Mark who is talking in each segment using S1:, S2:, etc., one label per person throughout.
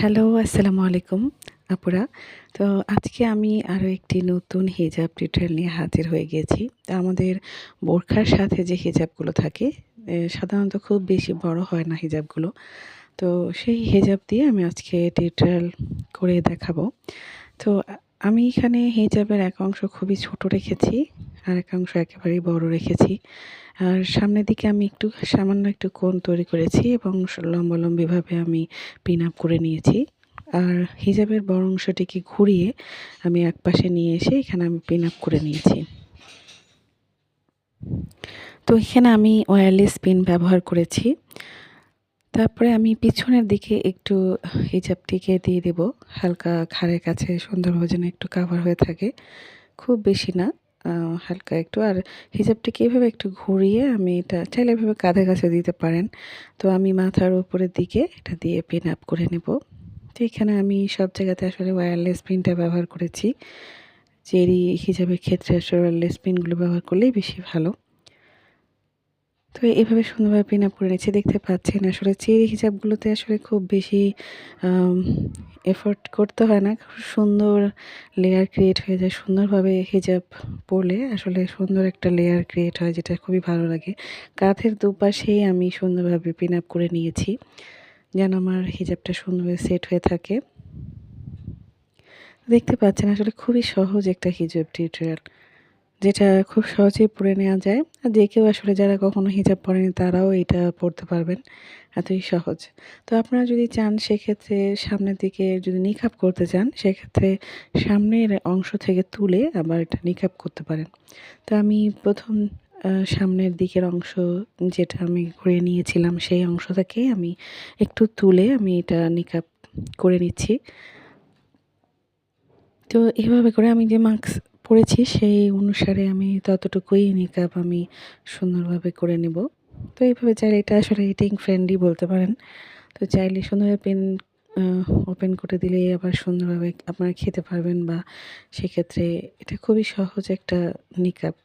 S1: Hello, আসসালামু আলাইকুম আপুরা। তো আজকে আমি আরও একটি নতুন হিজাব টিউটোরিয়াল নিয়ে হাজির হয়ে গিয়েছি। তো আমাদের বোরখার সাথে যে হিজাবগুলো থাকে, সাধারণত খুব বেশি বড় হয় না হিজাবগুলো। তো সেই হিজাব দিয়ে আমি আজকে টিউটোরিয়াল করে দেখাবো। তো আমি এখানে হিজাবের এক অংশ খুবই ছোট রেখেছি, আর এক অংশ একেবারেই বড় রেখেছি। আর সামনের দিকে আমি সামান্য একটু কোণ তৈরি করেছি এবং লম্বালম্বিভাবে আমি পিন আপ করে নিয়েছি। আর হিজাবের বড় অংশটিকে ঘুরিয়ে আমি একপাশে নিয়ে এসে এখানে আমি পিন আপ করে নিয়েছি। তো এখানে আমি ওয়্যারলেস পিন ব্যবহার করেছি। তারপরে আমি পিছনের দিকে একটু হিজাবটিকে দিয়ে দেব, হালকা ঘাড়ের কাছে সুন্দরভাবে যেন একটু কাভার হয়ে থাকে, খুব বেশি না, হালকা একটু। আর হিজাবটাকে এভাবে একটু ঘুরিয়ে আমি এটা চাইলে এভাবে কাঁধের কাছে দিতে পারেন। তো আমি মাথার উপরের দিকে এটা দিয়ে পিন আপ করে নেব। তো এখানে আমি সব জায়গাতে আসলে ওয়্যারলেস পিনটা ব্যবহার করেছি। চেরি হিজাবের ক্ষেত্রে আসলে ওয়্যারলেস পিনগুলো ব্যবহার করলেই বেশি ভালো। তো এভাবে সুন্দরভাবে পিন আপ করে নিচ্ছি। দেখতে পাচ্ছেন আসলে চেরি হিজাবগুলোতে আসলে খুব বেশি আম এফোর্ট করতে হয় না। খুব সুন্দর লেয়ার ক্রিয়েট হয়ে যায়। সুন্দরভাবে হিজাব পরলে আসলে সুন্দর একটা লেয়ার ক্রিয়েট হয়, যেটা খুবই ভালো লাগে। কাঁধের দুপাশেই আমি সুন্দরভাবে পিন আপ করে নিয়েছি, যেন আমার হিজাবটা সুন্দরভাবে সেট হয়ে থাকে। দেখতে পাচ্ছেন আসলে খুবই সহজ একটা হিজাব টিউটোরিয়াল, যেটা খুব সহজেই পরে নেওয়া যায়। আর যে কেউ আসলে যারা কখনো হিজাব পরেনি তারাও এটা পরতে পারবেন। এতই সহজ। তো আপনারা যদি চান সেক্ষেত্রে সামনের দিকে যদি নিকাব করতে চান, সেক্ষেত্রে সামনের অংশ থেকে তুলে আবার এটা নিকাব করতে পারেন। তো আমি ১ম সামনের দিকের অংশ যেটা আমি ঘুরিয়ে নিয়েছিলাম, সেই অংশ থেকেই আমি একটু তুলে আমি এটা নিকাব করে নিচ্ছি। তো এভাবে করে আমি যে মাস্ক পরেছি সেই অনুসারে আমি ততটুকুই নিকাব আমি সুন্দরভাবে করে নেব। তো এইভাবে চাইলে এটা আসলে ইটিং ফ্রেন্ডলি বলতে পারেন। তো চাইলে সুন্দরভাবে পেন আ ওপেন করে দিলেই আবার সুন্দরভাবে আপনারা খেতে পারবেন, বা সেক্ষেত্রে এটা খুবই সহজ একটা নিকাব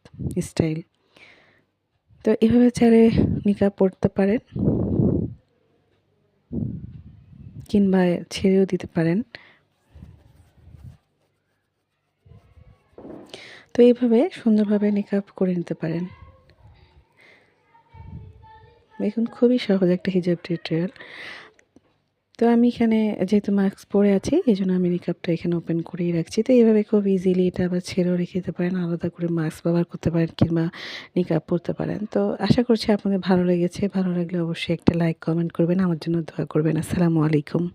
S1: স্টাইল। তো এভাবে চাইলে নিকাব পরতে পারেন, কিংবা ছেড়েও দিতে পারেন। তো এইভাবে সুন্দরভাবে নিকাব করে নিতে পারেন। দেখুন খুবই সহজ একটা হিজাব টিউটোরিয়াল। তো আমি এখানে যেহেতু মাস্ক পরে আছি, এজন্য আমি নিকাবটা এখানে ওপেন করেই রাখছি। তো এভাবে খুব ইজিলি এটা আবার ছেড়েও রেখে দিতে পারেন, আলাদা করে মাস্ক ব্যবহার করতে পারেন, কিংবা নিকাব পরতে পারেন। তো আশা করছি আপনাদের ভালো লেগেছে। ভালো লাগলে অবশ্যই একটা লাইক, কমেন্ট করবেন, আমার জন্য দোয়া করবেন। আসসালামু আলাইকুম।